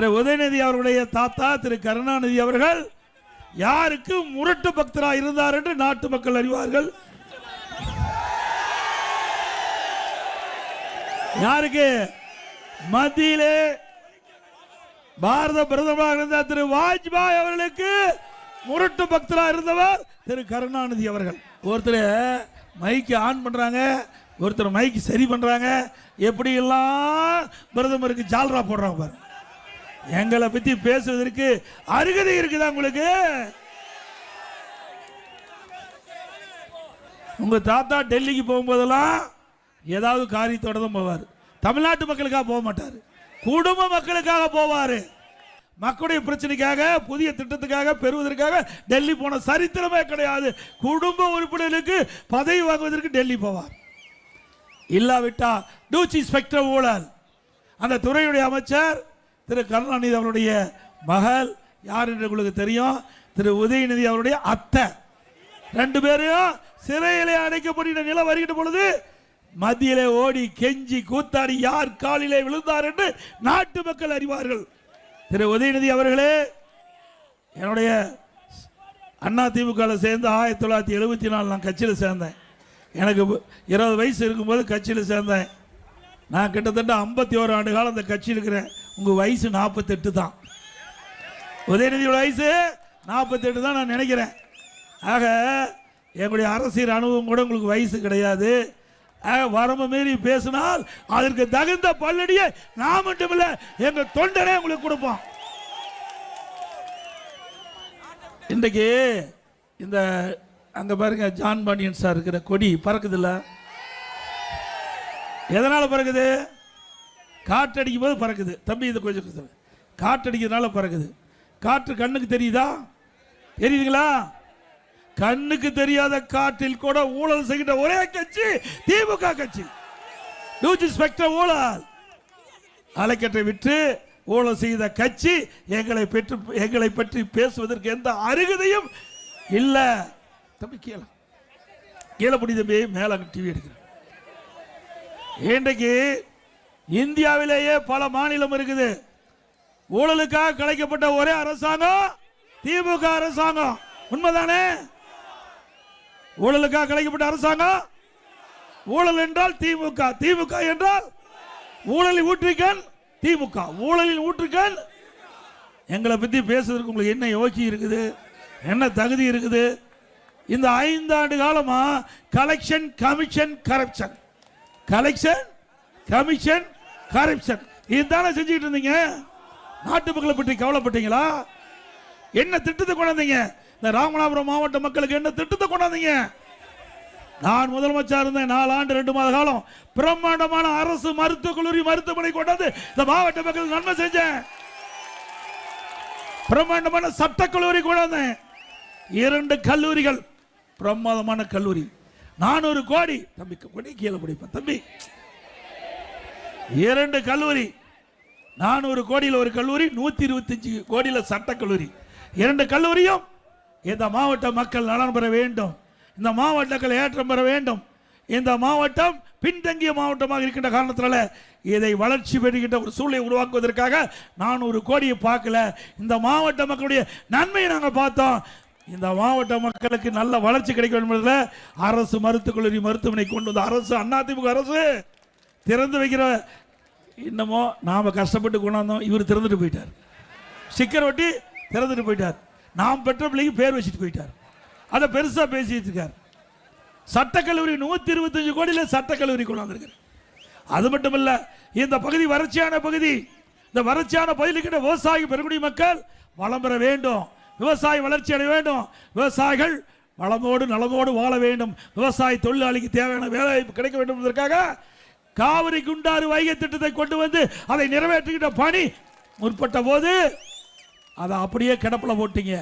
திரு உதயநிதி அவர்களுடைய தாத்தா திரு கருணாநிதி அவர்கள் யாருக்கு முரட்டு பக்தராக இருந்தார் என்று நாட்டு மக்கள் அறிவார்கள். யாருக்கு? மத்தியிலே பாரத பிரதமராக இருந்த திரு வாஜ்பாய் அவர்களுக்கு முரட்டு பக்தராக இருந்தவர் திரு கருணாநிதி அவர்கள். ஒருத்தர் மைக்கு ஆன் பண்றாங்க, ஒருத்தர் மைக்கு சரி பண்றாங்க, எப்படி எல்லாம் பிரதமருக்கு ஜால்ரா போடுறாங்க பாரு. எங்களை பத்தி பேசுவதற்கு அருகதை இருக்குதா உங்களுக்கு? உங்க தாத்தா டெல்லிக்கு போகும்போதெல்லாம் ஏதாவது காரியத்தோட தான் போவார். தமிழ்நாட்டு மக்களுக்காக போக மாட்டார், குடும்ப மக்களுக்காக போவார். மக்களுடைய பிரச்சனைக்காக, புதிய திட்டத்துக்காக பெறுவதற்காக டெல்லி போன சரித்திரமே கிடையாது. குடும்ப உறுப்பினர்களுக்கு பதவி வாங்குவதற்கு டெல்லி போவார். இல்லாவிட்டா டூச்சி ஸ்பெக்டர் ஊழல். அந்த துறையுடைய அமைச்சர் திரு கருணாநிதி அவருடைய மகள் யார் என்று உங்களுக்கு தெரியும், திரு உதயநிதி அவருடைய அத்தை. ரெண்டு பேரையும் சிறையிலே அடைக்கப்பட்ட நிலை வருகின்ற பொழுது மத்தியிலே ஓடி கெஞ்சி கூத்தாடி யார் காலிலே விழுந்தார் என்று நாட்டு மக்கள் அறிவார்கள். திரு உதயநிதி அவர்களே, என்னுடைய அண்ணா திமுக சேர்ந்து 1974 நான் கட்சியில் சேர்ந்தேன். எனக்கு 20 வயசு இருக்கும்போது கட்சியில் சேர்ந்தேன். நான் கிட்டத்தட்ட 51 ஆண்டு காலம் அந்த கட்சியில் இருக்கிறேன். உங்கள் வயசு 48 தான். உதயநிதியோட வயசு 48 தான் நான் நினைக்கிறேன். ஆக எங்களுடைய அரசியல் அனுபவம் கூட உங்களுக்கு வயசு கிடையாது. வரம்பு மீறி பேசினால் அதற்கு தகுந்த பல்லடியை நான் மட்டுமில்ல எங்க தொண்டனே உங்களுக்கு கொடுப்போம். இன்றைக்கு இந்த அங்க பாருங்க, ஜான் பாண்டியன் சார் இருக்கிற கொடி பறக்குது இல்ல? எதனால பறக்குது? காற்றடிக்கும் போது பறக்குது. தம்பி இது கொஞ்சம் காற்றடிக்கிறதுனால பறக்குது. காற்று கண்ணுக்கு தெரியுதா? தெரியுதுங்களா? கண்ணுக்கு தெரியாத காற்றில் கூட ஊழல் செய்கின்ற ஒரே கட்சி திமுக கட்சி. ஊழல் அலைக்கற்றை விட்டு ஊழல் செய்த கட்சி எங்களை பற்றி பேசுவதற்கு எந்த அருகதையும் இல்ல. தம்பி கீழே பிடி தம்பி, மேல டிவி எடுக்கிறேன். இன்றைக்கு இந்தியாவிலேயே பல மாநிலம் இருக்குது. ஊழலுக்காக கலைக்கப்பட்ட ஒரே அரசாங்கம் திமுக அரசாங்கம். உண்மைதானே? ஊழலுக்காக கலைக்கப்பட்ட அரசாங்கம். ஊழல் என்றால் திமுக, திமுக என்றால் ஊழலில் ஊற்றுக்கண் திமுக, ஊழலில் ஊற்றுக்கண். எங்களை பத்தி பேசுறதுக்கு உங்களுக்கு என்ன யோகி இருக்குது, என்ன தகுதி இருக்குது? இந்த 5 ஆண்டு காலமா collection commission corruption, collection commission corruption இதுதானே செஞ்சுட்டு இருந்தீங்க. நாட்டு மக்களை பற்றி கவலைப்பட்டீங்களா? என்ன திட்டத்தை கொண்டாந்தீங்க? இந்த ராமநாதபுரம் மாவட்ட மக்களுக்கு என்ன திட்டத்தை கொண்டாந்தீங்க? நான் முதலமைச்சர் இருந்தேன் 4 ஆண்டு 2 மாத காலம். பிரம்மாண்டமான அரசு மருத்துவக் கல்லூரி மருத்துவமனை கொண்டாந்து இந்த மாவட்ட மக்களுக்கு நன்மை செஞ்சேன். பிரம்மாண்டமான சட்டக்கல்லூரி கொண்டாந்தேன். 2 கல்லூரிகள், பிரமாதமான கல்லூரி. 400 கோடி. தம்பி கொடி கீழே பிடிப்பேன் தம்பி. 2 கல்லூரி, 400 கோடியில் ஒரு கல்லூரி, 125 கோடியில் சட்டக்கல்லூரி. 2 கல்லூரியும் இந்த மாவட்ட மக்கள் நலன் பெற வேண்டும், இந்த மாவட்டங்கள் ஏற்றம் பெற வேண்டும். இந்த மாவட்டம் பின்தங்கிய மாவட்டமாக இருக்கின்ற காரணத்தினால இதை வளர்ச்சி பெறுகின்ற ஒரு சூழலை உருவாக்குவதற்காக 400 கோடியை பார்க்கல, இந்த மாவட்ட மக்களுடைய நன்மையை நாங்கள் பார்த்தோம். இந்த மாவட்ட மக்களுக்கு நல்ல வளர்ச்சி கிடைக்க வேண்டும் என்பதில் அரசு மருத்துவக் கல்லூரி மருத்துவமனை கொண்டு வந்த அரசு, அதிமுக அரசு திறந்து வைக்கிற. இன்னமோ நாம கஷ்டப்பட்டு கொண்டாந்தோம், இவர் திறந்துட்டு போயிட்டார். ஸ்டிக்கர் ஒட்டி திறந்துட்டு போயிட்டார். நாம் பெற்ற பிள்ளைக்கு பேர் வச்சுட்டு போயிட்டார். அதை பெருசா பேசிட்டு இருக்கார். சட்டக்கல்லூரி 125 கோடியில் சட்டக்கல்லூரி கொண்டாந்துருக்கார். அது மட்டும் இல்ல, இந்த பகுதி வறட்சியான பகுதி. இந்த வறட்சியான பகுதியில் விவசாயி பெருங்குடி மக்கள் வளம் பெற வேண்டும், விவசாய வளர்ச்சி அடைய வேண்டும், விவசாயிகள் வளமோடு நலமோடு வாழ வேண்டும், விவசாய தொழிலாளிக்கு தேவையான வேலை கிடைக்க வேண்டும் என்பதற்காக காவிரி குண்டாறு வைகை திட்டத்தை கொண்டு வந்து அதை நிறைவேற்றுகின்ற பணி முற்பட்ட போது அதை அப்படியே கிடப்பில் போட்டீங்க.